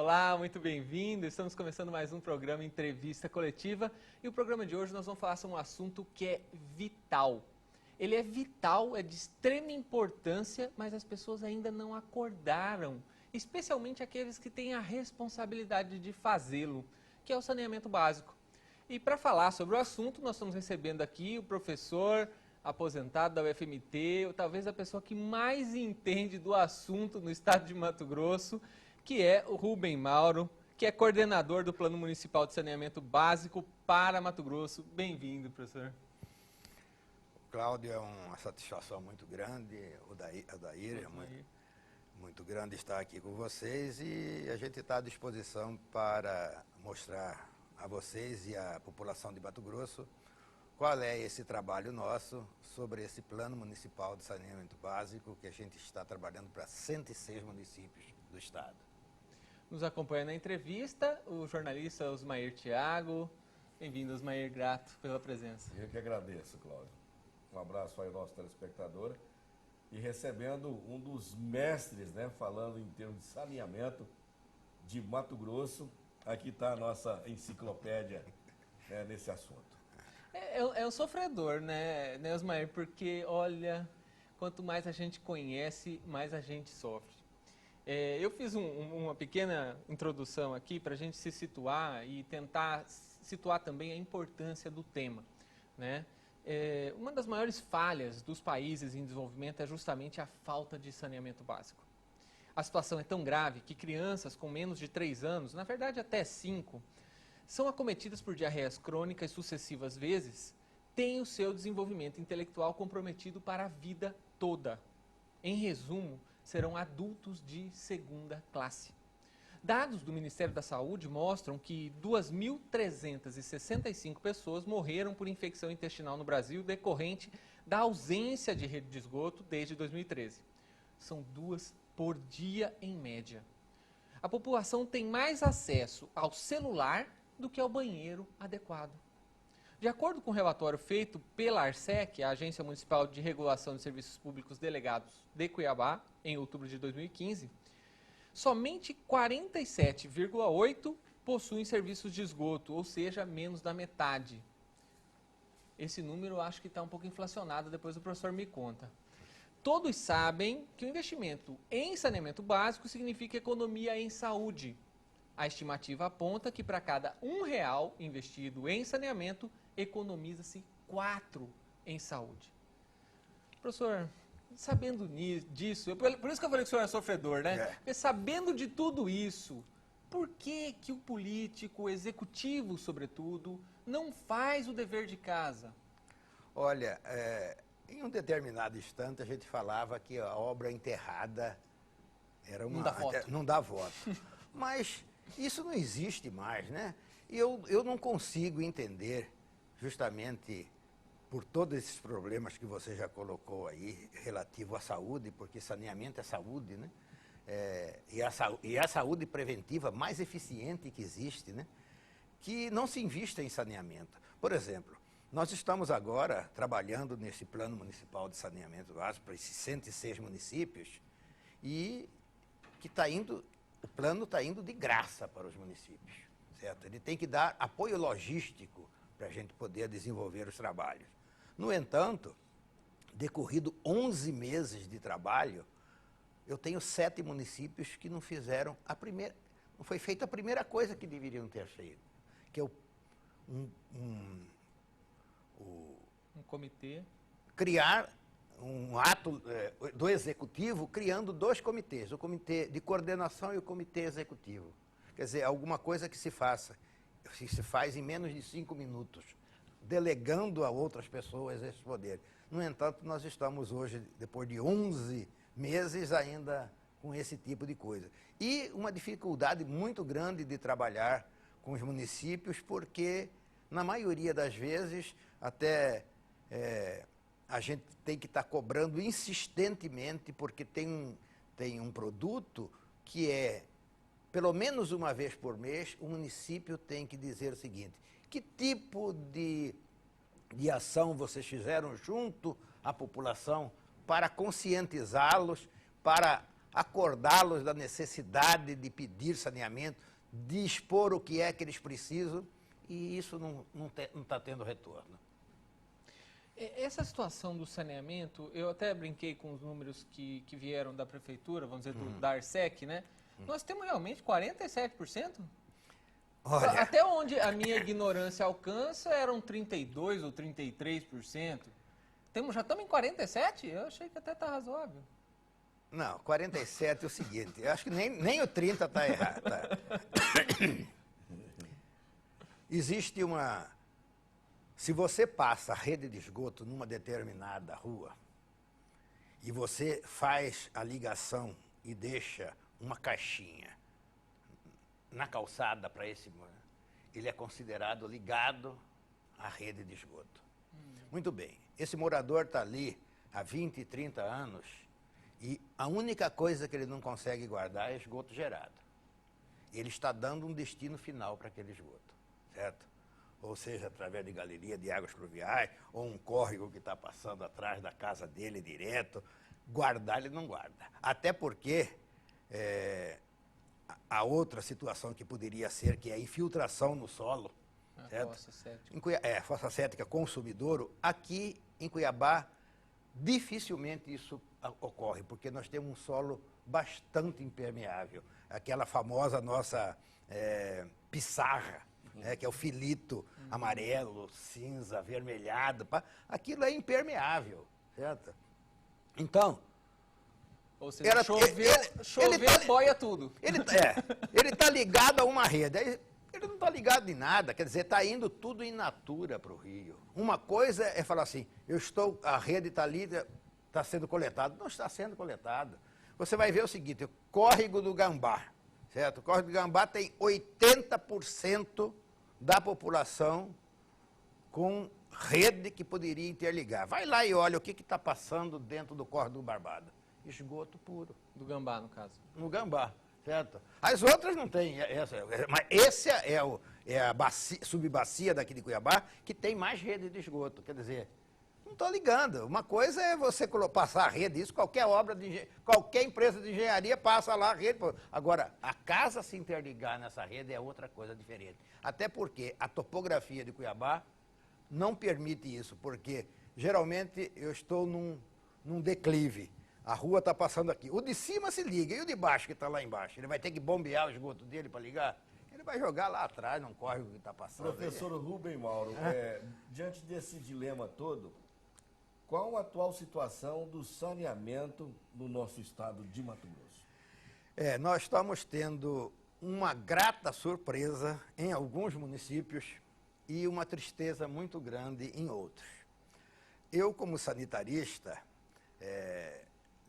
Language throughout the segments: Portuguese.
Olá, muito bem-vindo. Estamos começando mais um programa Entrevista Coletiva e o programa de hoje nós vamos falar sobre um assunto que é vital. Ele é vital, é de extrema importância, mas as pessoas ainda não acordaram, especialmente aqueles que têm a responsabilidade de fazê-lo, que é o saneamento básico. E para falar sobre o assunto, nós estamos recebendo aqui o professor aposentado da UFMT, talvez a pessoa que mais entende do assunto no estado de Mato Grosso, que é o Rubem Mauro, que é coordenador do Plano Municipal de Saneamento Básico para Mato Grosso. Bem-vindo, professor. Cláudio, é uma satisfação muito grande, Odair, é muito grande estar aqui com vocês e a gente está à disposição para mostrar a vocês e à população de Mato Grosso qual é esse trabalho nosso sobre esse Plano Municipal de Saneamento Básico que a gente está trabalhando para 106 municípios do estado. Nos acompanha na entrevista o jornalista Osmair Thiago. Bem-vindo, Osmair, grato pela presença. Eu que agradeço, Cláudio. Um abraço aí ao nosso telespectador. E recebendo um dos mestres, né, falando em termos de saneamento de Mato Grosso. Aqui está a nossa enciclopédia, né, nesse assunto. É um sofredor, né, Osmair? Porque, olha, quanto mais a gente conhece, mais a gente sofre. Eu fiz uma pequena introdução aqui para a gente se situar e tentar situar também a importância do tema, né? Uma das maiores falhas dos países em desenvolvimento é justamente a falta de saneamento básico. A situação é tão grave que crianças com menos de 3 anos, na verdade até 5, são acometidas por diarreias crônicas sucessivas vezes, têm o seu desenvolvimento intelectual comprometido para a vida toda. Em resumo, serão adultos de segunda classe. Dados do Ministério da Saúde mostram que 2.365 pessoas morreram por infecção intestinal no Brasil decorrente da ausência de rede de esgoto desde 2013. São 2 por dia em média. A população tem mais acesso ao celular do que ao banheiro adequado. De acordo com o relatório feito pela ARSEC, a Agência Municipal de Regulação de Serviços Públicos Delegados de Cuiabá, em outubro de 2015, somente 47,8% possuem serviços de esgoto, ou seja, menos da metade. Esse número eu acho que está um pouco inflacionado, depois o professor me conta. Todos sabem que o investimento em saneamento básico significa economia em saúde. A estimativa aponta que para cada R$1 investido em saneamento, economiza-se 4 em saúde. Professor, sabendo disso, por isso que eu falei que o senhor é sofredor, né? Porque sabendo de tudo isso, por que o político, o executivo, sobretudo, não faz o dever de casa? Olha, em um determinado instante a gente falava que a obra enterrada era uma... Não dá voto. Mas isso não existe mais, né? E eu não consigo entender, justamente por todos esses problemas que você já colocou aí, relativo à saúde, porque saneamento é saúde, né? E a saúde preventiva mais eficiente que existe, né? Que não se invista em saneamento. Por exemplo, nós estamos agora trabalhando nesse Plano Municipal de Saneamento Básico para esses 106 municípios e que o plano está indo de graça para os municípios, certo? Ele tem que dar apoio logístico para a gente poder desenvolver os trabalhos. No entanto, decorrido 11 meses de trabalho, eu tenho 7 municípios que não fizeram não foi feita a primeira coisa que deveriam ter feito, que é um comitê. Criar um ato do executivo criando 2 comitês, o comitê de coordenação e o comitê executivo. Quer dizer, alguma coisa que se faz em menos de 5 minutos, delegando a outras pessoas esse poder. No entanto, nós estamos hoje, depois de 11 meses, ainda com esse tipo de coisa. E uma dificuldade muito grande de trabalhar com os municípios, porque, na maioria das vezes, até a gente tem que estar cobrando insistentemente, porque tem um produto que pelo menos uma vez por mês, o município tem que dizer o seguinte: que tipo de ação vocês fizeram junto à população para conscientizá-los, para acordá-los da necessidade de pedir saneamento, de expor o que é que eles precisam, e isso não está tendo retorno. Essa situação do saneamento, eu até brinquei com os números que vieram da prefeitura, vamos dizer, da Arsec, né? Nós temos realmente 47%? Olha, Até onde a minha ignorância alcança eram 32% ou 33%. Já estamos em 47%? Eu achei que até está razoável. não, 47 é o seguinte, eu acho que nem o 30 está errado. Tá? Existe uma... Se você passa a rede de esgoto numa determinada rua e você faz a ligação e deixa uma caixinha na calçada para esse... ele é considerado ligado à rede de esgoto. Muito bem, esse morador está ali há 20, 30 anos e a única coisa que ele não consegue guardar é esgoto gerado. Ele está dando um destino final para aquele esgoto, certo? Ou seja, através de galeria de águas pluviais, ou um córrego que está passando atrás da casa dele direto, guardar ele não guarda. Até porque a outra situação que poderia ser, que é a infiltração no solo, certo? Fossa cética. Fossa cética consumidouro, aqui em Cuiabá, dificilmente isso ocorre, porque nós temos um solo bastante impermeável. Aquela famosa nossa pissarra, que é o filito amarelo, cinza, avermelhado, aquilo é impermeável, certo? Então... Ou seja, chover boia tudo. Ele está ligado a uma rede. Ele não está ligado em nada, quer dizer, está indo tudo in natura para o rio. Uma coisa é falar assim, a rede está ali, está sendo coletada. Não está sendo coletada. Você vai ver o seguinte, o córrego do Gambá, certo? O córrego do Gambá tem 80% da população com rede que poderia interligar. Vai lá e olha o que está passando dentro do córrego do Barbada. Esgoto puro. Do Gambá, no caso. No Gambá, certo? As outras não tem, mas essa é a subbacia daqui de Cuiabá que tem mais rede de esgoto. Quer dizer, não estou ligando. Uma coisa é você passar a rede, isso qualquer qualquer empresa de engenharia passa lá a rede. Agora, a casa se interligar nessa rede é outra coisa diferente. Até porque a topografia de Cuiabá não permite isso, porque geralmente eu estou num declive. A rua está passando aqui. O de cima se liga, e o de baixo que está lá embaixo? Ele vai ter que bombear o esgoto dele para ligar? Ele vai jogar lá atrás, num córrego que está passando. Professor Rubem Mauro, diante desse dilema todo, qual a atual situação do saneamento no nosso estado de Mato Grosso? Nós estamos tendo uma grata surpresa em alguns municípios e uma tristeza muito grande em outros. Eu, como sanitarista,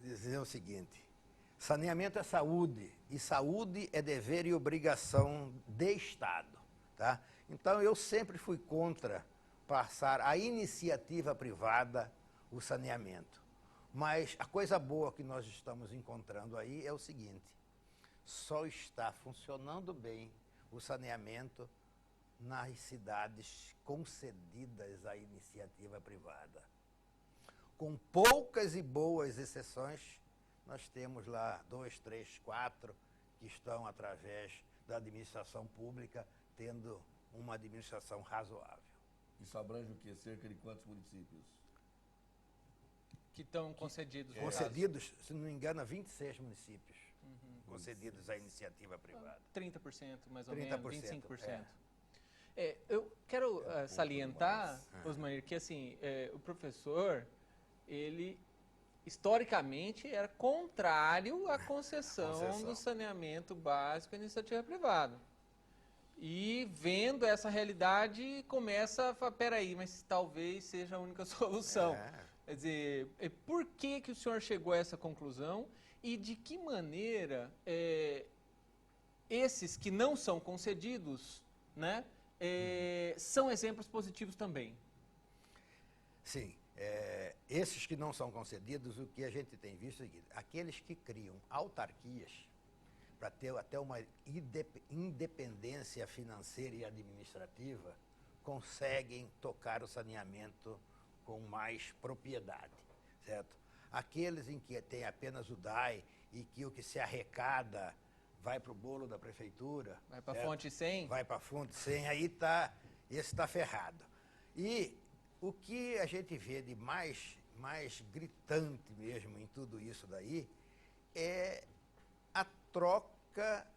dizer o seguinte, saneamento é saúde, e saúde é dever e obrigação de Estado, tá? Então, eu sempre fui contra passar a iniciativa privada o saneamento. Mas a coisa boa que nós estamos encontrando aí é o seguinte, só está funcionando bem o saneamento nas cidades concedidas à iniciativa privada. Com poucas e boas exceções, nós temos lá 2, 3, 4 que estão, através da administração pública, tendo uma administração razoável. Isso abrange o quê? Cerca de quantos municípios? Que estão concedidos. Concedidos, se não me engano, a 26 municípios concedidos à iniciativa privada. 30% mais ou 30%, menos, 25%. Eu quero salientar, Osmanir, que assim, o professor, ele historicamente era contrário à concessão do saneamento básico à iniciativa privada. E vendo essa realidade, começa a falar, peraí, mas talvez seja a única solução. Quer dizer, por que o senhor chegou a essa conclusão e de que maneira esses que não são concedidos, né, são exemplos positivos também? Sim. Esses que não são concedidos, o que a gente tem visto é o seguinte, aqueles que criam autarquias para ter até uma independência financeira e administrativa, conseguem tocar o saneamento com mais propriedade, certo? Aqueles em que tem apenas o DAE e que o que se arrecada vai para o bolo da prefeitura. Vai para a certo? fonte 100? Vai para a fonte 100, aí esse está ferrado. E o que a gente vê de mais gritante mesmo em tudo isso daí é a troca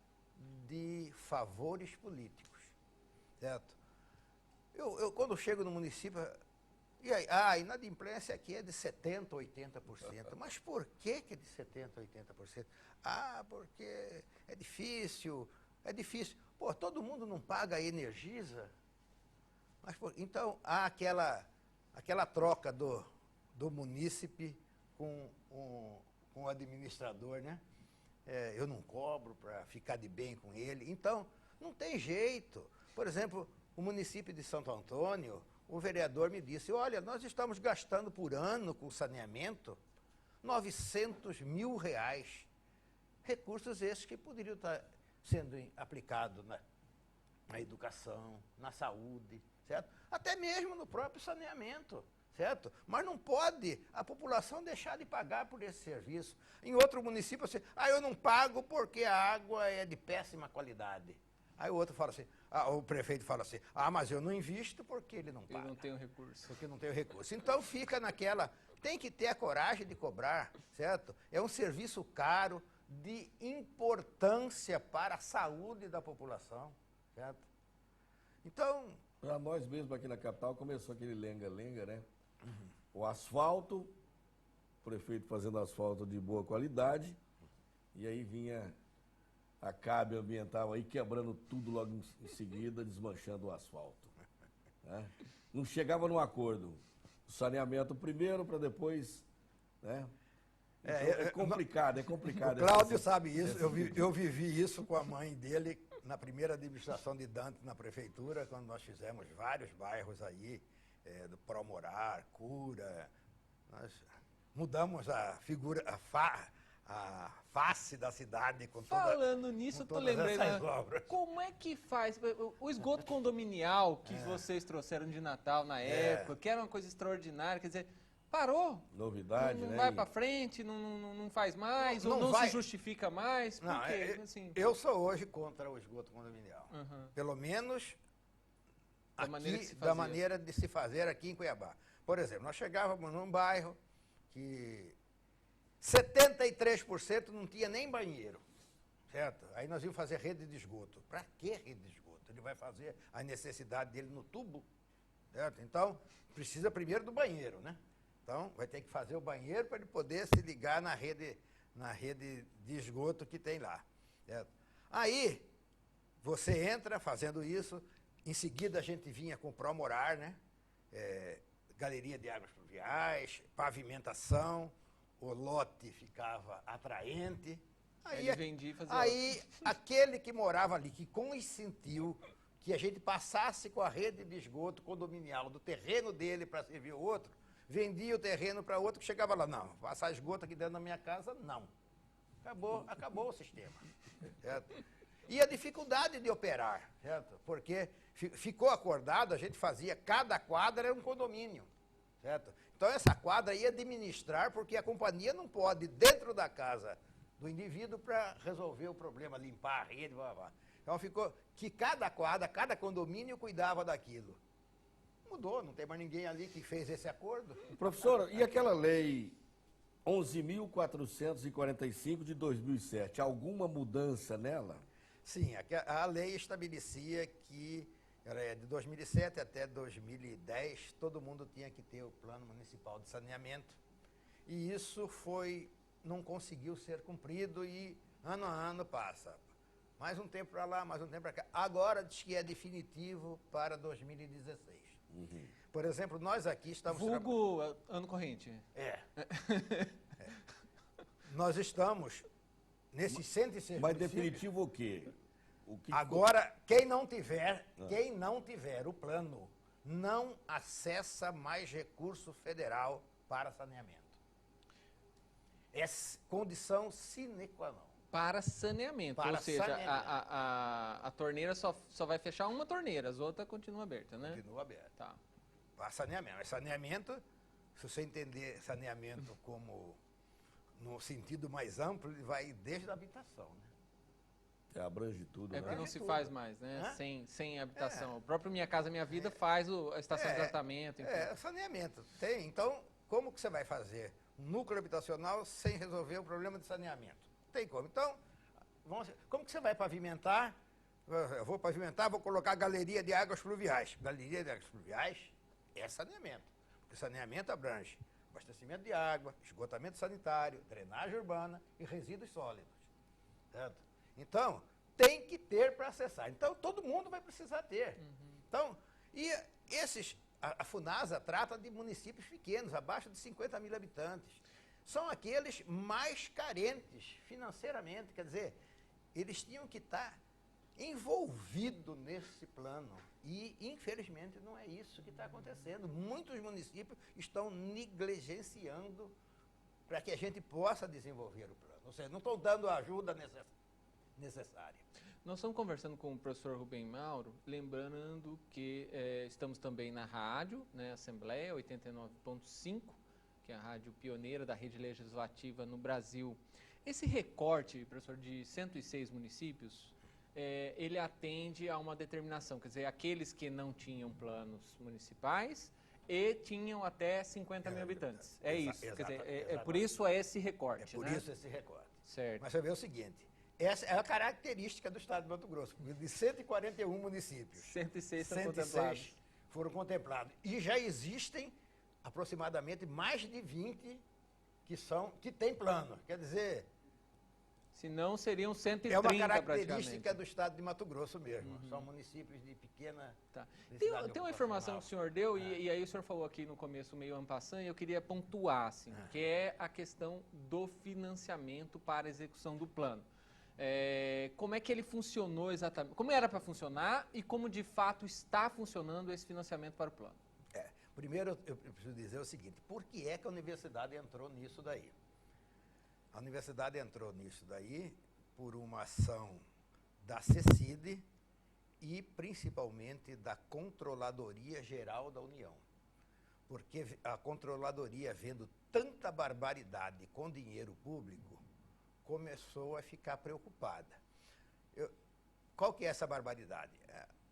de favores políticos, certo? Eu quando chego no município, e aí, a inadimplência aqui é de 70%, 80%. Mas por que é de 70%, 80%? Ah, porque é difícil. Pô, todo mundo não paga a Energisa? Mas, então, há aquela troca do munícipe com o administrador, né? Eu não cobro para ficar de bem com ele. Então, não tem jeito. Por exemplo, o município de Santo Antônio, o vereador me disse, olha, nós estamos gastando por ano com saneamento R$900 mil. Recursos esses que poderiam estar sendo aplicados na educação, na saúde, certo? Até mesmo no próprio saneamento, certo? Mas não pode a população deixar de pagar por esse serviço. Em outro município, assim, eu não pago porque a água é de péssima qualidade. Aí o outro fala assim, o prefeito fala assim, mas eu não invisto porque ele não paga. Eu não tenho recurso. Porque não tenho recurso. Então fica naquela, tem que ter a coragem de cobrar, certo? É um serviço caro, de importância para a saúde da população, certo? Então... Para nós mesmo aqui na capital começou aquele lenga-lenga, né? Uhum. O asfalto, o prefeito fazendo asfalto de boa qualidade, e aí vinha a CAB ambiental aí quebrando tudo logo em seguida, desmanchando o asfalto. Né? Não chegava num acordo. O saneamento primeiro para depois, né? Então, é complicado. O Cláudio sabe isso, eu vivi isso com a mãe dele na primeira administração de Dante na prefeitura, quando nós fizemos vários bairros aí, do Promorar, Cura, nós mudamos a figura, a face da cidade com toda. Falando nisso, eu tô lembrando, como é que faz? O esgoto condominial que vocês trouxeram de Natal na época, que era uma coisa extraordinária, quer dizer, parou. Novidade, não né? Vai para frente, não faz mais, ou não se justifica mais. Por quê? Assim, eu sou hoje contra o esgoto condominial. Pelo menos da maneira de se fazer aqui em Cuiabá. Por exemplo, nós chegávamos num bairro que 73% não tinha nem banheiro, certo? Aí nós íamos fazer rede de esgoto. Para que rede de esgoto? Ele vai fazer a necessidade dele no tubo, certo? Então, precisa primeiro do banheiro, né? Então, vai ter que fazer o banheiro para ele poder se ligar na rede de esgoto que tem lá, certo? Aí, você entra fazendo isso, em seguida a gente vinha com o Promorar, né? Galeria de águas pluviais, pavimentação, o lote ficava atraente. Aí aquele que morava ali, que consentiu que a gente passasse com a rede de esgoto condominial do terreno dele para servir o outro, vendia o terreno para outro que chegava lá, não, passar esgoto aqui dentro da minha casa, não. Acabou o sistema. Certo? E a dificuldade de operar, certo? Porque ficou acordado, a gente fazia, cada quadra era um condomínio, certo? Então essa quadra ia administrar, porque a companhia não pode, dentro da casa do indivíduo, para resolver o problema, limpar a rede, blá, blá. Então ficou que cada quadra, cada condomínio cuidava daquilo. Mudou, não tem mais ninguém ali que fez esse acordo. Professor, e aquela lei 11.445 de 2007, alguma mudança nela? Sim, a lei estabelecia que de 2007 até 2010, todo mundo tinha que ter o Plano Municipal de Saneamento. E isso não conseguiu ser cumprido e ano a ano passa. Mais um tempo para lá, mais um tempo para cá. Agora diz que é definitivo para 2016. Uhum. Por exemplo, nós aqui estamos... Vulgo ano corrente. Nós estamos nesses 106 Mas definitivo o quê? Agora, quem não tiver o plano, não acessa mais recurso federal para saneamento. É condição sine qua non. Para saneamento, ou seja, a torneira só vai fechar uma torneira, as outras continuam abertas, né? Continua aberta. Tá. Para saneamento. Mas saneamento, se você entender saneamento como no sentido mais amplo, ele vai desde a habitação, né? Abrange tudo, É né? porque não se tudo. faz mais, né? Hã? Sem habitação. O próprio Minha Casa Minha Vida faz a estação de tratamento, enfim. Saneamento. Tem. Então, como que você vai fazer um núcleo habitacional sem resolver o problema de saneamento? Tem como. Então, como que você vai pavimentar? Eu vou pavimentar, vou colocar galeria de águas pluviais. Galeria de águas pluviais é saneamento. Porque saneamento abrange abastecimento de água, esgotamento sanitário, drenagem urbana e resíduos sólidos. Certo? Então, tem que ter para acessar. Então, todo mundo vai precisar ter. Então, a FUNASA trata de municípios pequenos, abaixo de 50 mil habitantes. São aqueles mais carentes financeiramente, quer dizer, eles tinham que estar envolvidos nesse plano. E, infelizmente, não é isso que está acontecendo. Muitos municípios estão negligenciando para que a gente possa desenvolver o plano. Ou seja, não estão dando a ajuda necessária. Nós estamos conversando com o professor Rubem Mauro, lembrando que estamos também na rádio, né, Assembleia 89.5, que é a rádio pioneira da rede legislativa no Brasil. Esse recorte, professor, de 106 municípios, ele atende a uma determinação, quer dizer, aqueles que não tinham planos municipais e tinham até 50 mil habitantes. É isso, quer dizer, é por isso esse recorte, É por né? isso esse recorte. Certo. Mas você vê o seguinte, essa é a característica do estado de Mato Grosso, porque de 141 municípios, 106 são 106 contemplados. foram contemplados. E já existem aproximadamente mais de 20 que têm plano. Quer dizer, Se não, seriam 130 é uma praticamente. característica do estado de Mato Grosso mesmo. São municípios de pequena... Tá. densidade Tem uma informação que o senhor deu, e aí o senhor falou aqui no começo meio en passant, e eu queria pontuar, assim, que é a questão do financiamento para a execução do plano. Como é que ele funcionou exatamente? Como era para funcionar e como de fato está funcionando esse financiamento para o plano? Primeiro, eu preciso dizer o seguinte, por que é que a universidade entrou nisso daí? A universidade entrou nisso daí por uma ação da CECID e principalmente da Controladoria Geral da União. Porque a Controladoria, vendo tanta barbaridade com dinheiro público, começou a ficar preocupada. Qual que é essa barbaridade?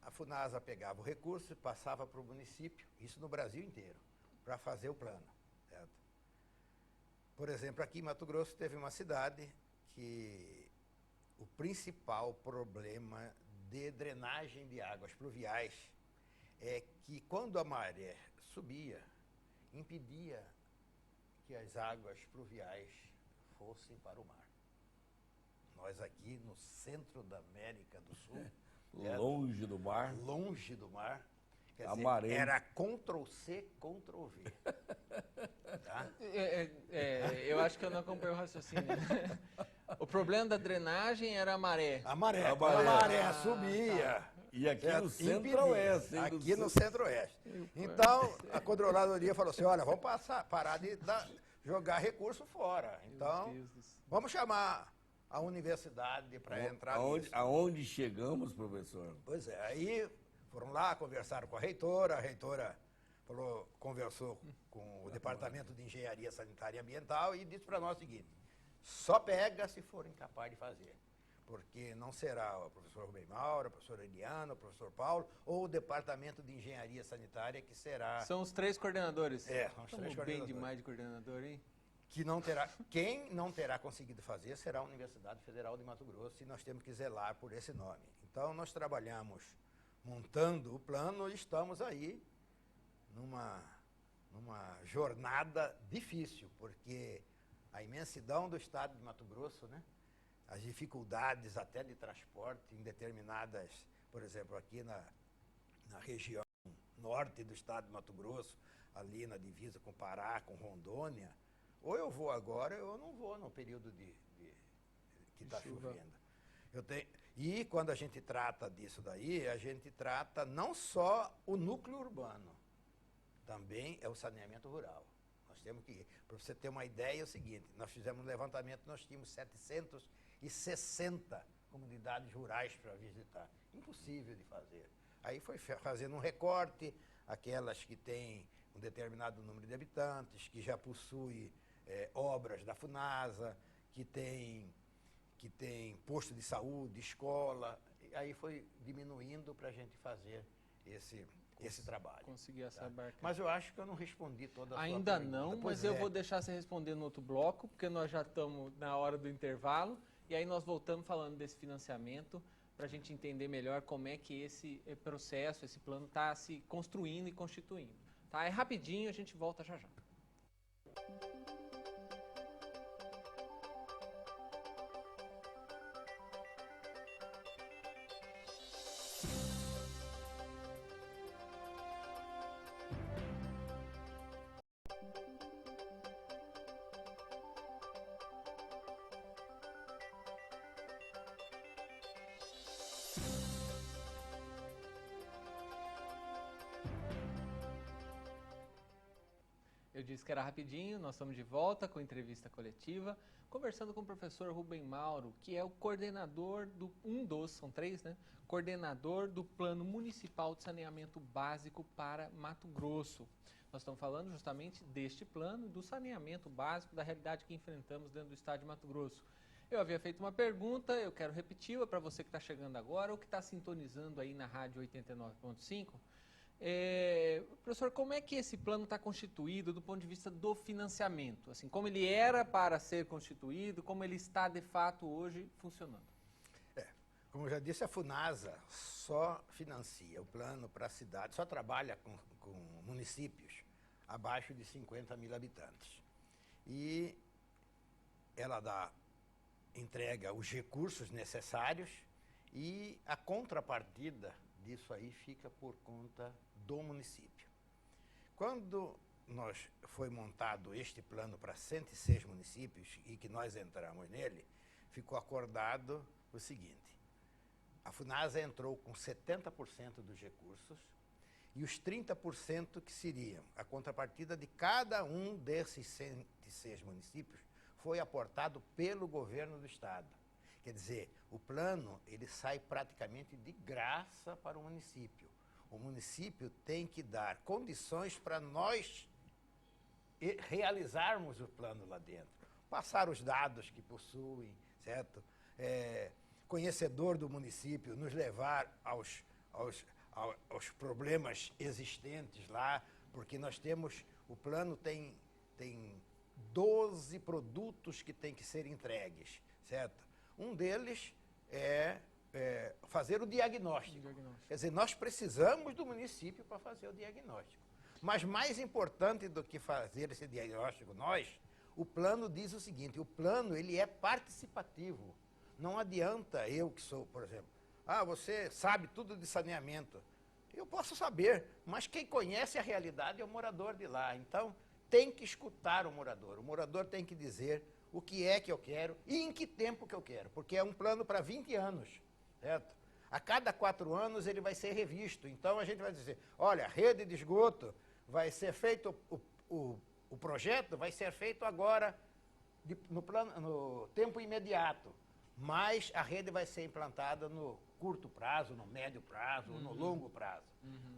A FUNASA pegava o recurso e passava para o município, isso no Brasil inteiro, para fazer o plano. Certo? Por exemplo, aqui em Mato Grosso teve uma cidade que o principal problema de drenagem de águas pluviais é que quando a maré subia, impedia que as águas pluviais fossem para o mar. Nós aqui no centro da América do Sul, Longe do mar. longe do mar, quer A dizer, maré. era Ctrl+C, Ctrl+V. Tá? Eu acho que eu não acompanho o raciocínio. O problema da drenagem era a maré. A maré, A quando a maré. maré subia. E aqui certo? no centro-oeste. hein, Aqui do no centro-oeste. Então, a controladoria falou assim, olha, vamos parar de jogar recurso fora. Então, Deus do céu. vamos chamar a universidade para entrar nisso. Aonde chegamos, professor? Pois é, aí foram lá, conversaram com a reitora conversou com o Departamento de Engenharia Sanitária e Ambiental e disse para nós o seguinte, só pega se for incapaz de fazer, porque não será o professor Rubem Mauro, o professor Eliano, o professor Paulo ou o Departamento de Engenharia Sanitária que será... São os três coordenadores. são os três Estamos bem coordenadores. demais de coordenador, hein? Quem não terá conseguido fazer será a Universidade Federal de Mato Grosso e nós temos que zelar por esse nome. Então, nós trabalhamos montando o plano e estamos aí numa jornada difícil, porque a imensidão do estado de Mato Grosso, né? As dificuldades até de transporte em determinadas, por exemplo, aqui na região norte do estado de Mato Grosso, ali na divisa com Pará, com Rondônia, ou eu vou agora ou eu não vou no período que está chovendo. E quando a gente trata disso daí, a gente trata não só o núcleo urbano, também é o saneamento rural. Nós temos que, para você ter uma ideia, é o seguinte, nós fizemos um levantamento, nós tínhamos 760 comunidades rurais para visitar. Impossível de fazer. Aí foi fazendo um recorte, aquelas que têm um determinado número de habitantes, que já possui obras da FUNASA, que tem posto de saúde, escola. E aí foi diminuindo para a gente fazer esse trabalho. Conseguir essa barca. Mas eu acho que eu não respondi toda a sua Ainda pergunta. não, Pois mas eu vou deixar você responder no outro bloco, porque nós já estamos na hora do intervalo, e aí nós voltamos falando desse financiamento, para a gente entender melhor como é que esse processo, esse plano está se construindo e constituindo. Tá? É rapidinho, a gente volta já já. Eu disse que era rapidinho, nós estamos de volta com entrevista coletiva, conversando com o professor Rubem Mauro, que é o coordenador são três, né? Coordenador do Plano Municipal de Saneamento Básico para Mato Grosso. Nós estamos falando justamente deste plano, do saneamento básico, da realidade que enfrentamos dentro do estado de Mato Grosso. Eu havia feito uma pergunta, eu quero repeti-la para você que está chegando agora ou que está sintonizando aí na rádio 89.5. Professor, como é que esse plano está constituído do ponto de vista do financiamento? Assim, como ele era para ser constituído, como ele está de fato hoje funcionando? Como eu já disse, a FUNASA só financia o plano para a cidade, só trabalha com municípios abaixo de 50 mil habitantes. E ela entrega os recursos necessários e a contrapartida disso aí fica por conta do município. Quando foi montado este plano para 106 municípios e que nós entramos nele, ficou acordado o seguinte: a FUNASA entrou com 70% dos recursos e os 30% que seriam a contrapartida de cada um desses 106 municípios foi aportado pelo governo do estado. Quer dizer, o plano ele sai praticamente de graça para o município. O município tem que dar condições para nós realizarmos o plano lá dentro. Passar os dados que possuem, certo? Conhecedor do município, nos levar aos problemas existentes lá, porque o plano tem 12 produtos que têm que ser entregues, certo? Um deles é fazer o diagnóstico. Quer dizer, nós precisamos do município para fazer o diagnóstico. Mas mais importante do que fazer esse diagnóstico o plano diz o seguinte: o plano ele é participativo. Não adianta eu que sou, por exemplo, você sabe tudo de saneamento. Eu posso saber, mas quem conhece a realidade é o morador de lá. Então, tem que escutar o morador. O morador tem que dizer o que é que eu quero e em que tempo que eu quero, porque é um plano para 20 anos, certo? A cada 4 anos ele vai ser revisto. Então, a gente vai dizer, olha, rede de esgoto vai ser feito, o projeto vai ser feito agora no tempo imediato, mas a rede vai ser implantada no curto prazo, no médio prazo, no longo prazo.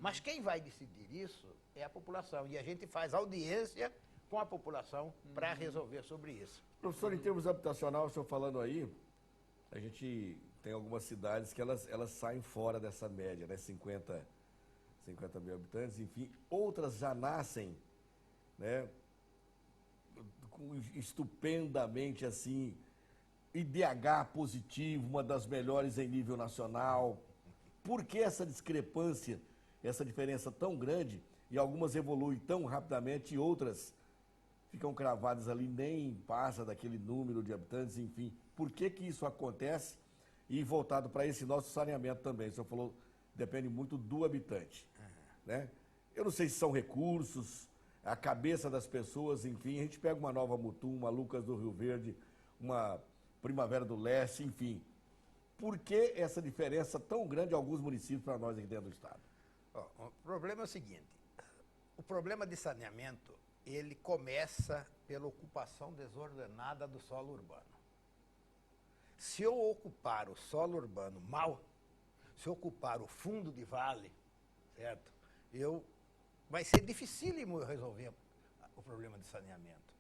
Mas quem vai decidir isso é a população. E a gente faz audiência com a população para resolver sobre isso. Professor, em termos habitacional, o senhor falando aí, a gente tem algumas cidades que elas saem fora dessa média, né? 50 mil habitantes, enfim. Outras já nascem, né? Estupendamente, assim, IDH positivo, uma das melhores em nível nacional. Por que essa discrepância, essa diferença tão grande, e algumas evoluem tão rapidamente e outras ficam cravadas ali, nem passa daquele número de habitantes, enfim. Por que isso acontece? E voltado para esse nosso saneamento também, o senhor falou, depende muito do habitante, né? Eu não sei se são recursos, a cabeça das pessoas, enfim, a gente pega uma Nova Mutum, uma Lucas do Rio Verde, uma Primavera do Leste, enfim. Por que essa diferença tão grande em alguns municípios para nós aqui dentro do estado? O problema é o seguinte, o problema de saneamento, ele começa pela ocupação desordenada do solo urbano. Se eu ocupar o solo urbano mal, se eu ocupar o fundo de vale, certo? Vai ser dificílimo eu resolver o problema de saneamento.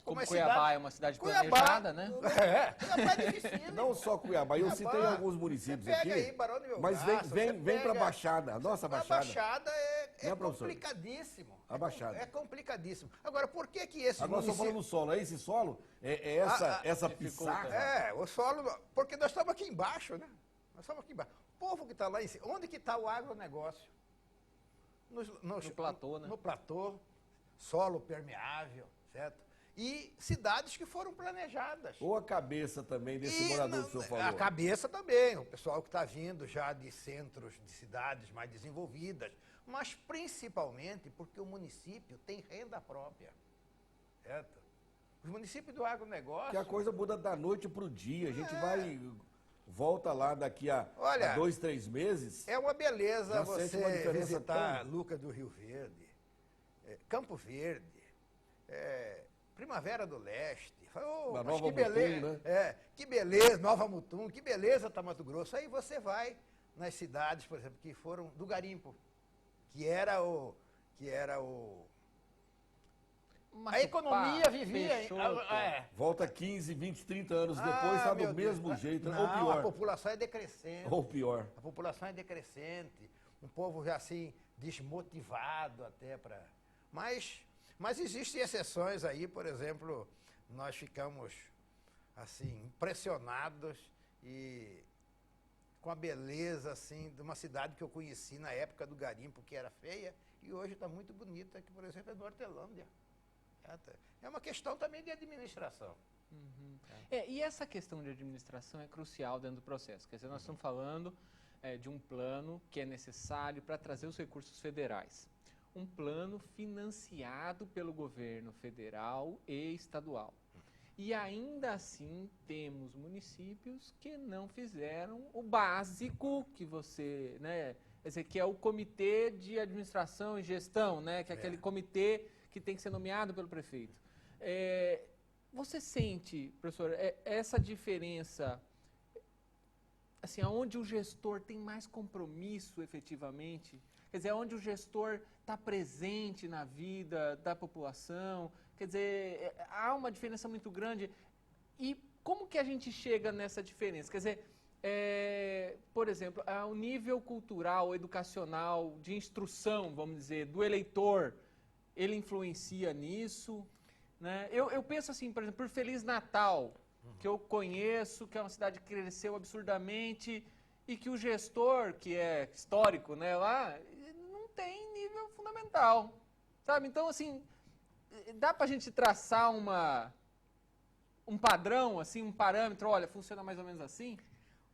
Como uma Cuiabá cidade- é uma cidade Cuiabá, planejada, né? Cuiabá é dificílimo. Não só Cuiabá, eu citei Cuiabá, alguns municípios você pega aqui, aí, Barão de mas Melgaço, vem você para a pega- Baixada, a nossa A Baixada. Baixada é Né, professor? complicadíssimo. A Baixada. É complicadíssimo. Agora, por que que esses Agora só falando do solo, é esse solo? É essa dificulta. pissarra? O solo... Porque nós estamos aqui embaixo, né? Nós estamos aqui embaixo. O povo que está lá em cima... Onde que está o agronegócio? No platô, né? No platô, solo permeável, certo? E cidades que foram planejadas. Ou a cabeça também desse E morador não- que o senhor falou? A cabeça também, o pessoal que está vindo já de centros, de cidades mais desenvolvidas, mas principalmente porque o município tem renda própria, certo? Os municípios do agronegócio... Que a coisa muda da noite para o dia. A gente volta lá daqui a Olha, 2, 3 meses. É uma beleza Já sente uma você diferença visitar tão- Lucas do Rio Verde, Campo Verde, Primavera do Leste. Oh, Na mas Nova que beleza, Mutum, né? que beleza, Nova Mutum, que beleza tá Mato Grosso. Aí você vai nas cidades, por exemplo, que foram do Garimpo, que era o a economia vivia em... Volta 15, 20, 30 anos depois, está do meu Deus. mesmo jeito, Não, ou a pior. população é decrescente. Ou pior. A população é decrescente, um povo já assim desmotivado até para... Mas existem exceções aí, por exemplo, nós ficamos assim impressionados e com a beleza assim de uma cidade que eu conheci na época do garimpo, que era feia, e hoje está muito bonita, que por exemplo é Nortelândia. É uma questão também de administração. E essa questão de administração é crucial dentro do processo. Quer dizer, nós estamos falando de um plano que é necessário para trazer os recursos federais. Um plano financiado pelo governo federal e estadual. E ainda assim temos municípios que não fizeram o básico que você, né, quer dizer, que é o comitê de administração e gestão, né, que é aquele comitê que tem que ser nomeado pelo prefeito. Você sente, professor, essa diferença, assim, onde o gestor tem mais compromisso efetivamente, quer dizer, onde o gestor está presente na vida da população, quer dizer, há uma diferença muito grande. E como que a gente chega nessa diferença? Quer dizer, por exemplo, o nível cultural, educacional, de instrução, vamos dizer, do eleitor, ele influencia nisso, né? Eu penso assim, por exemplo, por Feliz Natal, que eu conheço, que é uma cidade que cresceu absurdamente e que o gestor, que é histórico, né, lá, não tem nível fundamental, sabe? Então, assim, dá pra gente traçar um padrão, assim, um parâmetro, olha, funciona mais ou menos assim?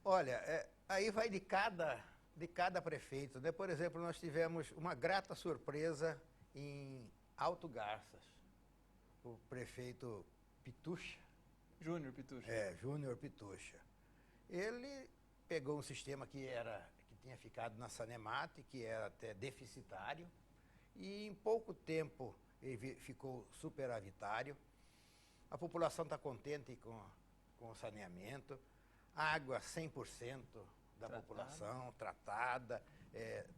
Olha, aí vai de cada prefeito, né? Por exemplo, nós tivemos uma grata surpresa em Alto Garças, o prefeito Pitucha. Júnior Pitucha. Júnior Pitucha. Ele pegou um sistema que tinha ficado na Sanemate, que era até deficitário, e em pouco tempo ele ficou superavitário. A população está contente com o saneamento, água 100% da população, tratada,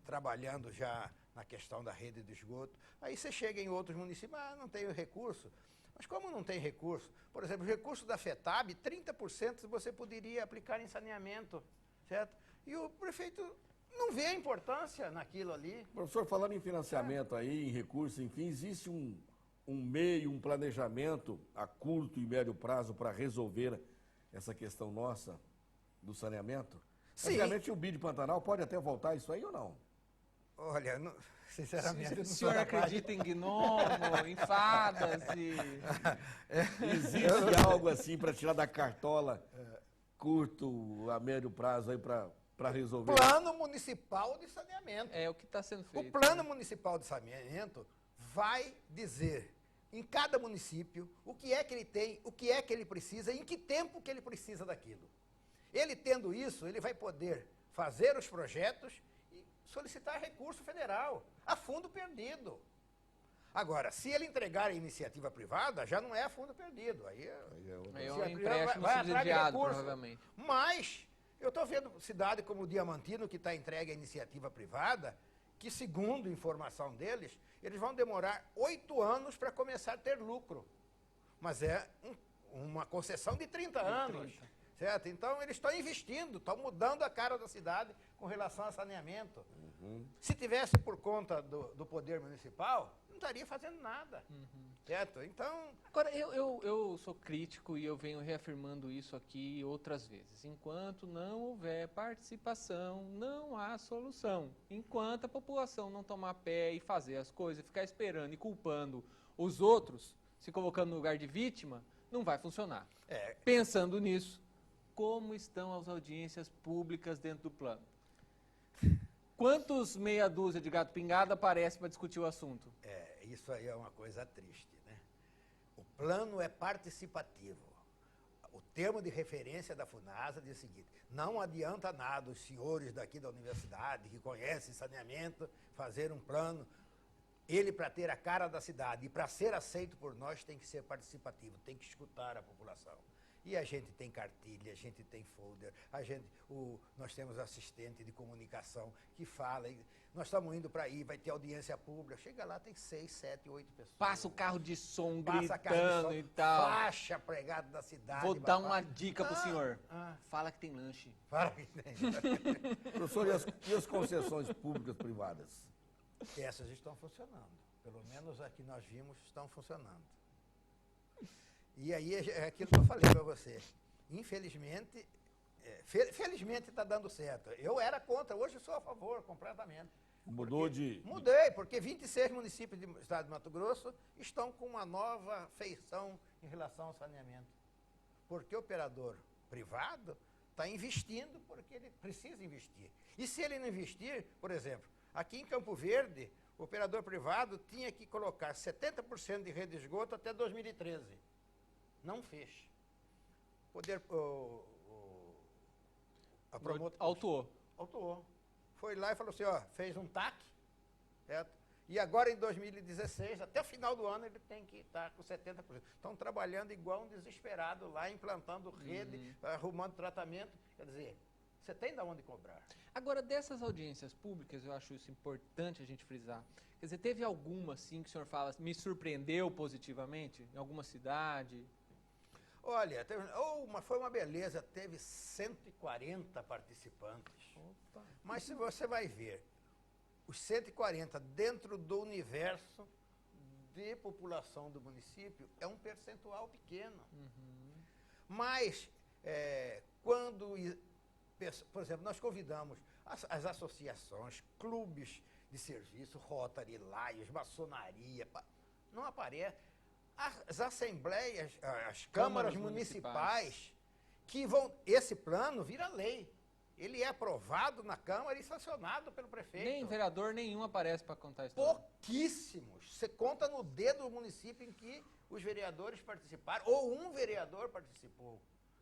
trabalhando já na questão da rede de esgoto. Aí você chega em outros municípios, não tem recurso. Mas como não tem recurso? Por exemplo, o recurso da FETAB, 30% você poderia aplicar em saneamento, certo? E o prefeito não vê a importância naquilo ali. Professor, falando em financiamento aí, em recursos, enfim, existe um meio, um planejamento a curto e médio prazo para resolver essa questão nossa do saneamento? Sim. Antigamente o BID Pantanal pode até voltar isso aí ou não? Olha, sinceramente, eu não O sou senhor capaz de- acredita em gnomo, em fadas e... Existe algo assim para tirar da cartola curto a médio prazo aí para resolver? Plano Municipal de Saneamento. É o que está sendo feito. O Plano Municipal de Saneamento vai dizer em cada município o que é que ele tem, o que é que ele precisa e em que tempo que ele precisa daquilo. Ele tendo isso, ele vai poder fazer os projetos e solicitar recurso federal a fundo perdido. Agora, se ele entregar a iniciativa privada, já não é a fundo perdido. Aí É se um a privada empréstimo vai atrás de subsidiado, recurso. provavelmente. Mas eu estou vendo cidade como Diamantino, que está entregue à iniciativa privada, que, segundo informação deles, eles vão demorar 8 anos para começar a ter lucro. mas é uma concessão de 30 anos. 30. Certo? Então, eles estão investindo, estão mudando a cara da cidade com relação a saneamento. Se tivesse por conta do poder municipal, não estaria fazendo nada. Certo? Então, Agora, eu sou crítico e eu venho reafirmando isso aqui outras vezes. Enquanto não houver participação, não há solução. Enquanto a população não tomar pé e fazer as coisas, ficar esperando e culpando os outros, se colocando no lugar de vítima, não vai funcionar. Pensando nisso, como estão as audiências públicas dentro do plano? Quantos meia dúzia de gato pingado aparece para discutir o assunto? isso aí é uma coisa triste, né? O plano é participativo. O termo de referência da FUNASA diz o seguinte: não adianta nada os senhores daqui da universidade, que conhecem saneamento, fazer um plano. Ele, para ter a cara da cidade e para ser aceito por nós, tem que ser participativo, tem que escutar a população. E a gente tem cartilha, a gente tem folder, nós temos assistente de comunicação que fala. Nós estamos indo para aí, vai ter audiência pública. Chega lá, tem 6, 7, 8 pessoas. Passa o carro de som Passa gritando som, e tal. faixa pregada da cidade. Vou dar uma dica pro senhor. Ah. Fala que tem lanche. Fala que tem. Professor, e as concessões públicas privadas? Essas estão funcionando. Pelo menos as que nós vimos estão funcionando. E aí é aquilo que eu falei para você. Infelizmente, felizmente está dando certo. Eu era contra, hoje sou a favor completamente. Mudei, porque 26 municípios do estado de Mato Grosso estão com uma nova feição em relação ao saneamento. Porque o operador privado está investindo porque ele precisa investir. E se ele não investir, por exemplo, aqui em Campo Verde, o operador privado tinha que colocar 70% de rede de esgoto até 2013. Não fez. A promotora autuou. Foi lá e falou assim, fez um TAC, certo? E agora em 2016, até o final do ano, ele tem que estar com 70%. Estão trabalhando igual um desesperado lá, implantando rede, arrumando tratamento. Quer dizer, você tem de onde cobrar. Agora, dessas audiências públicas, eu acho isso importante a gente frisar. Quer dizer, teve alguma, assim, que o senhor fala, me surpreendeu positivamente? Em alguma cidade? Olha, foi uma beleza, teve 140 participantes. Opa. Mas se você vai ver, os 140 dentro do universo de população do município é um percentual pequeno. Mas, quando, por exemplo, nós convidamos as associações, clubes de serviço, Rotary, Laios, maçonaria, não aparece. As assembleias, as câmaras municipais, que vão. Esse plano vira lei. Ele é aprovado na Câmara e sancionado pelo prefeito. Nem vereador nenhum aparece para contar a história. Pouquíssimos. Você conta no dedo o município em que os vereadores participaram, ou um vereador participou.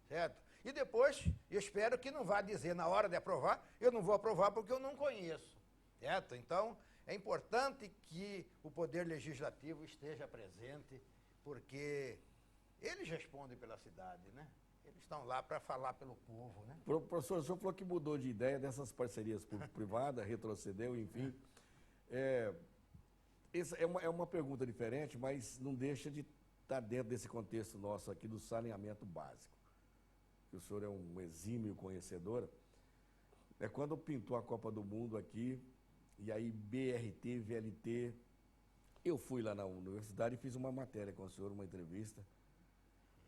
Certo? E depois, eu espero que não vá dizer na hora de aprovar, eu não vou aprovar porque eu não conheço. Certo? Então, é importante que o Poder Legislativo esteja presente, porque eles respondem pela cidade, né? Eles estão lá para falar pelo povo, né? Professor, o senhor falou que mudou de ideia dessas parcerias público-privadas, retrocedeu, enfim. Essa é uma pergunta diferente, mas não deixa de estar dentro desse contexto nosso aqui do saneamento básico. Que o senhor é um exímio conhecedor. Quando pintou a Copa do Mundo aqui, e aí BRT, VLT, eu fui lá na universidade e fiz uma matéria com o senhor, uma entrevista,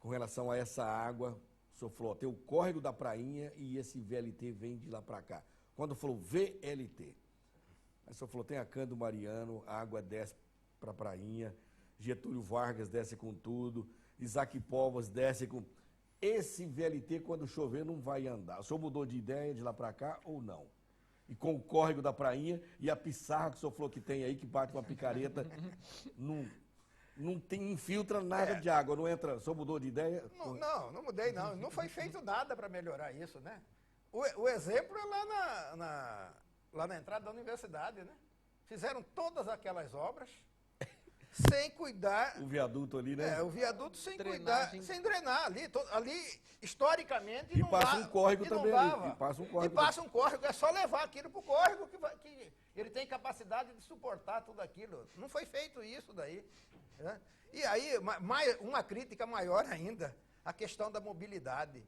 com relação a essa água. O senhor falou, tem o córrego da prainha e esse VLT vem de lá para cá. Quando falou VLT, aí o senhor falou, tem a Cândido Mariano, a água desce para a prainha, Getúlio Vargas desce com tudo, Isaac Povas desce com... Esse VLT, quando chover, não vai andar. O senhor mudou de ideia de lá para cá ou não? E com o córrego da prainha e a pissarra que o senhor falou que tem aí, que bate uma picareta, não infiltra nada de água, não entra. O senhor mudou de ideia? Não mudei, não. Não foi feito nada para melhorar isso, né? O exemplo é lá na entrada da universidade, né? Fizeram todas aquelas obras, sem cuidar. O viaduto ali, né? O viaduto sem Drenagem. cuidar, sem drenar. Ali historicamente, E não passa dá- um córrego e não também dava. ali, e passa um córrego E passa um córrego, é só levar aquilo para o córrego que ele tem capacidade de suportar tudo aquilo. Não foi feito isso daí. Né? E aí, uma crítica maior ainda, a questão da mobilidade.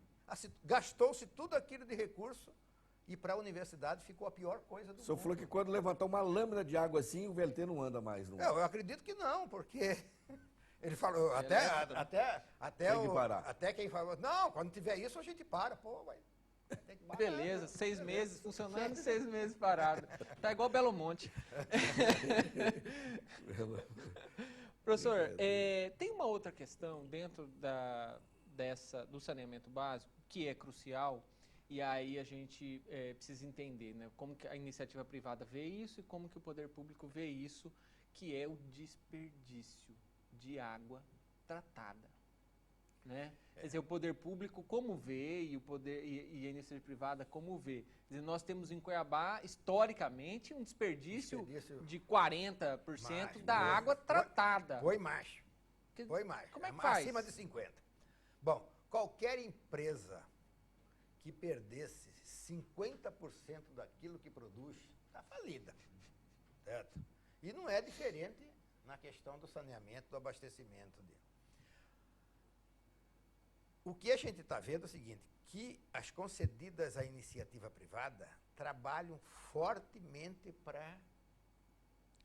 Gastou-se tudo aquilo de recurso e para a universidade ficou a pior coisa do O senhor mundo. falou que quando levantar uma lâmina de água assim, o VLT não anda mais. Não. Eu acredito que não, porque ele falou, Elétrico, até quem falou, não, quando tiver isso a gente para, pô, vai. Tem que parar, Beleza, né? 6 meses funcionando, 6 meses parado. Tá igual Belo Monte. Professor, tem uma outra questão dentro do saneamento básico que é crucial, e aí a gente precisa entender, né, como que a iniciativa privada vê isso e como que o poder público vê isso, que é o desperdício de água tratada. Né? Quer dizer, o poder público como vê e a iniciativa privada como vê. Quer dizer, nós temos em Cuiabá, historicamente, um desperdício de 40% da água tratada. Foi mais. Que- Foi mais. Como é que faz? Acima de 50%. Bom, qualquer empresa que perdesse 50% daquilo que produz, está falida. Certo? E não é diferente na questão do saneamento, do abastecimento dele. O que a gente está vendo é o seguinte, que as concedidas à iniciativa privada trabalham fortemente para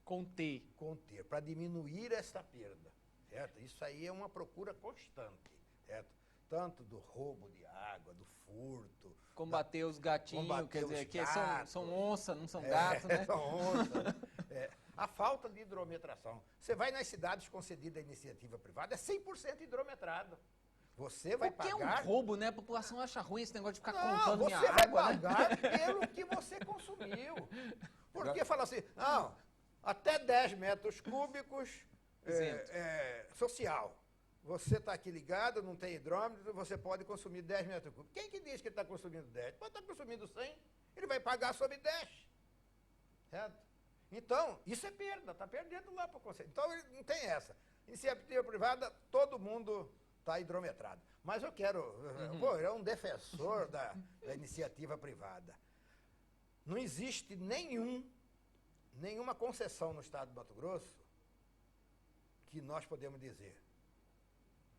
Conter. conter, para diminuir essa perda, certo? Isso aí é uma procura constante, certo? Tanto do roubo de água, do furto. Combater os gatinhos, combater quer dizer, os que gatos. são onça, não são gatos, né? São onças. A falta de hidrometração. Você vai nas cidades concedidas à iniciativa privada, é 100% hidrometrado. Você vai Porque pagar... é um roubo, né? A população acha ruim esse negócio de ficar Não, contando minha você vai água, né? pagar pelo que você consumiu. Porque fala assim, não, até 10 metros cúbicos Isento. social. Você está aqui ligado, não tem hidrômetro, você pode consumir 10 metros cúbicos. Quem que diz que ele está consumindo 10? Pode estar consumindo 100, ele vai pagar sobre 10. Certo? Então, isso é perda, está perdendo lá para o conselho. Então, ele não tem essa. Iniciativa privada, todo mundo está hidrometrado. Mas eu quero... Pô, é um defensor da iniciativa privada. Não existe nenhuma concessão no estado do Mato Grosso que nós podemos dizer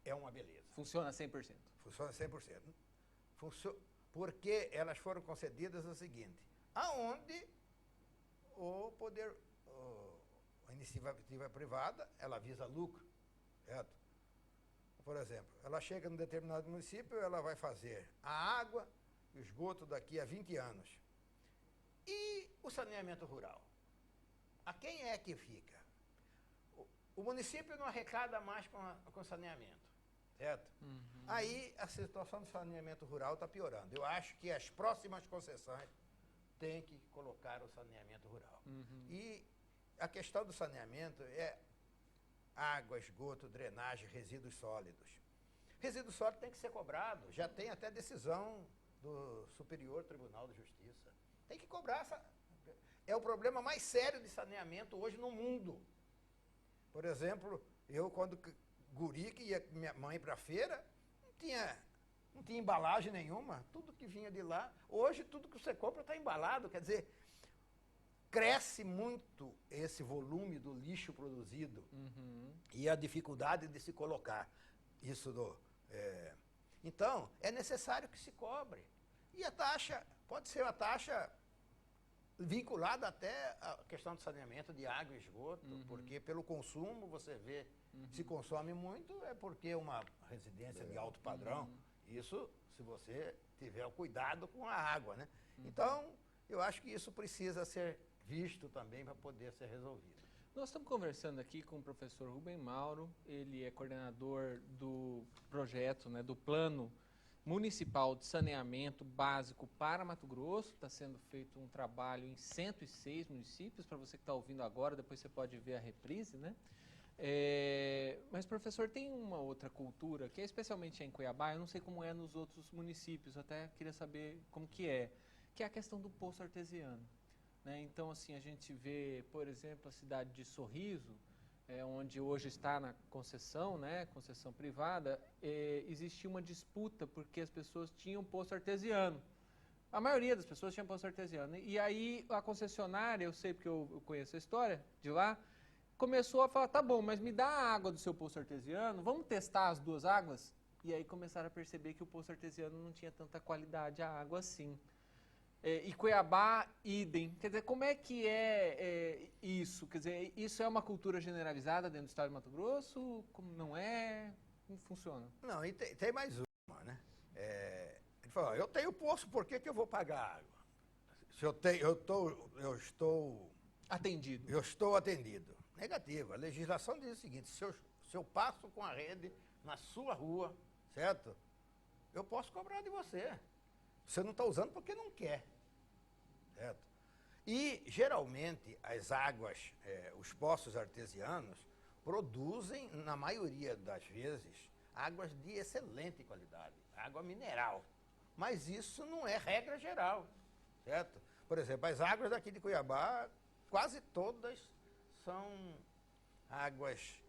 é uma beleza. Funciona 100%. Funciona 100%. Porque elas foram concedidas o seguinte, aonde a iniciativa privada, ela visa lucro, certo? Por exemplo, ela chega num determinado município, ela vai fazer a água e o esgoto daqui a 20 anos. E o saneamento rural? A quem é que fica? O município não arrecada mais com saneamento, certo? Uhum. Aí a situação do saneamento rural está piorando. Eu acho que as próximas concessões têm que colocar o saneamento rural. Uhum. E a questão do saneamento é água, esgoto, drenagem, resíduos sólidos. Resíduo sólido tem que ser cobrado, já tem até decisão do Superior Tribunal de Justiça. Tem que cobrar. É o problema mais sério de saneamento hoje no mundo. Por exemplo, eu quando guri que ia com minha mãe para a feira, não tinha embalagem nenhuma, tudo que vinha de lá. Hoje tudo que você compra está embalado, quer dizer, cresce muito esse volume do lixo produzido e a dificuldade de se colocar isso Então, é necessário que se cobre. E a taxa, pode ser uma taxa vinculada até à questão do saneamento de água e esgoto, porque pelo consumo, você vê, se consome muito, é porque é uma residência de alto padrão. Isso, se você tiver o cuidado com a água, né? Então, eu acho que isso precisa ser visto também para poder ser resolvido. Nós estamos conversando aqui com o professor Rubem Mauro, ele é coordenador do projeto, né, do Plano Municipal de Saneamento Básico para Mato Grosso. Está sendo feito um trabalho em 106 municípios, para você que está ouvindo agora, depois você pode ver a reprise, né? Mas, professor, tem uma outra cultura, que é especialmente em Cuiabá, eu não sei como é nos outros municípios, até queria saber como que é a questão do poço artesiano. Né? Então, assim, a gente vê, por exemplo, a cidade de Sorriso, onde hoje está na concessão, né, concessão privada, existia uma disputa porque as pessoas tinham poço artesiano. A maioria das pessoas tinha poço artesiano. E aí a concessionária, eu sei porque eu conheço a história de lá, começou a falar, tá bom, mas me dá a água do seu poço artesiano, vamos testar as duas águas? E aí começaram a perceber que o poço artesiano não tinha tanta qualidade a água assim. E Cuiabá, idem. Quer dizer, como é que é isso? Quer dizer, isso é uma cultura generalizada dentro do estado de Mato Grosso? Como não é? Como funciona? Não, e tem mais uma, né? Ele falou, eu tenho poço, por que eu vou pagar água? Se eu estou atendido. Negativo. A legislação diz o seguinte, se eu passo com a rede na sua rua, certo? Eu posso cobrar de você. Você não está usando porque não quer, certo? E, geralmente, as águas, os poços artesianos, produzem, na maioria das vezes, águas de excelente qualidade, água mineral. Mas isso não é regra geral, certo? Por exemplo, as águas daqui de Cuiabá, quase todas são águas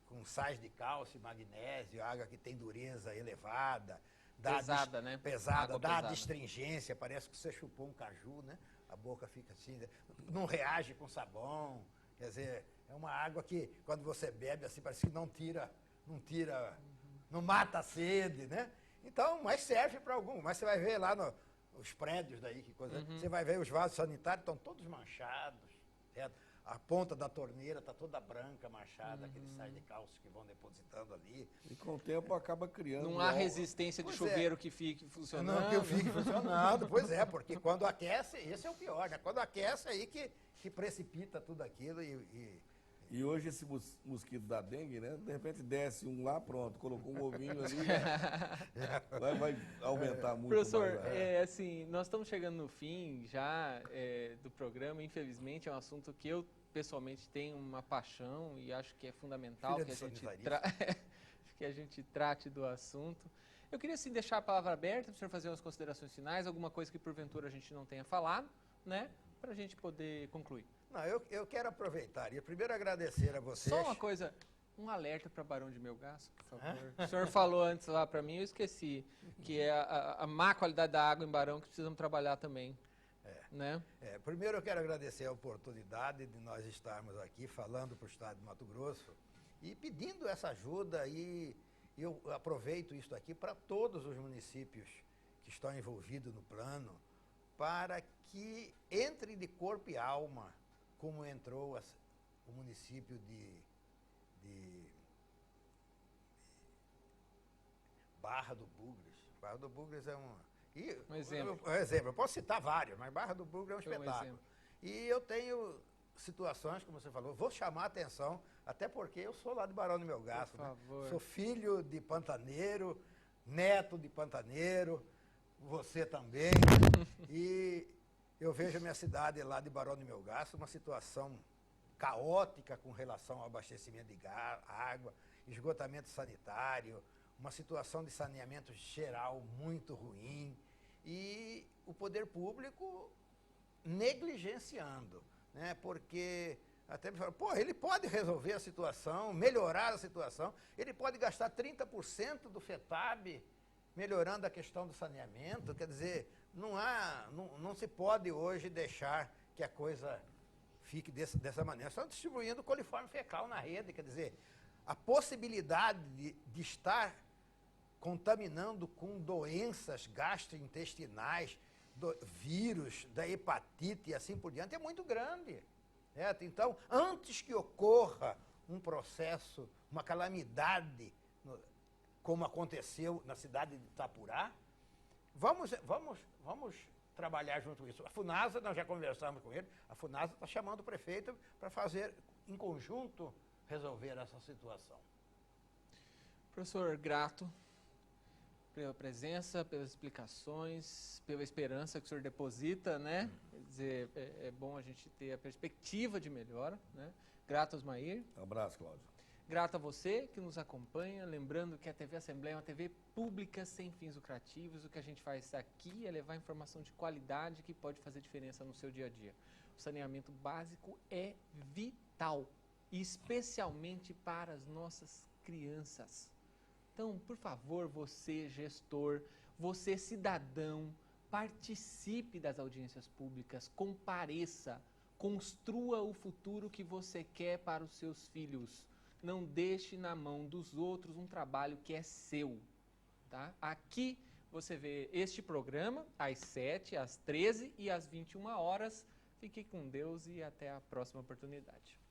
com sais de cálcio e magnésio, água que tem dureza elevada, Pesada, né? Pesada, Água dá pesada. Astringência, parece que você chupou um caju, né? A boca fica assim, não reage com sabão. Quer dizer, é uma água que quando você bebe assim, parece que não mata a sede, né? Então, mas serve para algum. Mas você vai ver lá nos prédios daí, que coisa. Você vai ver os vasos sanitários, estão todos manchados, certo? A ponta da torneira está toda branca, manchada, aqueles sais de cálcio que vão depositando ali. E com o tempo acaba criando... Não há resistência de chuveiro que fique funcionando. Não, que fique funcionando, pois é, porque quando aquece, esse é o pior, né? Quando aquece aí que precipita tudo aquilo E hoje esse mosquito da dengue, né? De repente desce um lá, pronto, colocou um ovinho ali, vai aumentar muito. Professor, mais, assim, nós estamos chegando no fim já do programa. Infelizmente, é um assunto que eu pessoalmente tenho uma paixão e acho que é fundamental que a gente trate do assunto. Eu queria, assim, deixar a palavra aberta para o senhor fazer umas considerações finais, alguma coisa que porventura a gente não tenha falado, né? Para a gente poder concluir. Não, eu quero aproveitar e primeiro agradecer a vocês. Só uma coisa, um alerta para Barão de Melgaço, por favor. O senhor falou antes lá para mim, eu esqueci, que é a má qualidade da água em Barão que precisamos trabalhar também. Né? Primeiro eu quero agradecer a oportunidade de nós estarmos aqui falando para o estado de Mato Grosso e pedindo essa ajuda, e eu aproveito isso aqui para todos os municípios que estão envolvidos no plano, para que entre de corpo e alma, como entrou o município de Barra do Bugres. Barra do Bugres é um exemplo. Eu posso citar vários, mas Barra do Bugres é um espetáculo. E eu tenho situações, como você falou, vou chamar a atenção, até porque eu sou lá de Barão do Melgaço, né? Sou filho de pantaneiro, neto de pantaneiro, você também. E eu vejo a minha cidade lá de Barão do Melgaço uma situação caótica com relação ao abastecimento de água, esgotamento sanitário, uma situação de saneamento geral muito ruim e o poder público negligenciando, né? Porque até me falaram, ele pode resolver a situação, melhorar a situação, ele pode gastar 30% do FETAB melhorando a questão do saneamento, quer dizer, não se pode hoje deixar que a coisa fique dessa maneira. Estão distribuindo coliforme fecal na rede, quer dizer, a possibilidade de estar contaminando com doenças gastrointestinais, vírus, da hepatite e assim por diante, é muito grande. Certo? Então, antes que ocorra um processo, uma calamidade, como aconteceu na cidade de Itapurá, vamos trabalhar junto com isso. A FUNASA, nós já conversamos com ele, a FUNASA está chamando o prefeito para fazer, em conjunto, resolver essa situação. Professor, grato pela presença, pelas explicações, pela esperança que o senhor deposita, né? Quer dizer, é bom a gente ter a perspectiva de melhora, né? Grato, Osmair. Um abraço, Cláudio. Grato a você que nos acompanha, lembrando que a TV Assembleia é uma TV pública sem fins lucrativos. O que a gente faz aqui é levar informação de qualidade que pode fazer diferença no seu dia a dia. O saneamento básico é vital e especialmente para as nossas crianças. Então, por favor, você gestor, você cidadão, participe das audiências públicas, compareça, construa o futuro que você quer para os seus filhos. Não deixe na mão dos outros um trabalho que é seu. Tá? Aqui você vê este programa às 7, às 13 e às 21 horas. Fique com Deus e até a próxima oportunidade.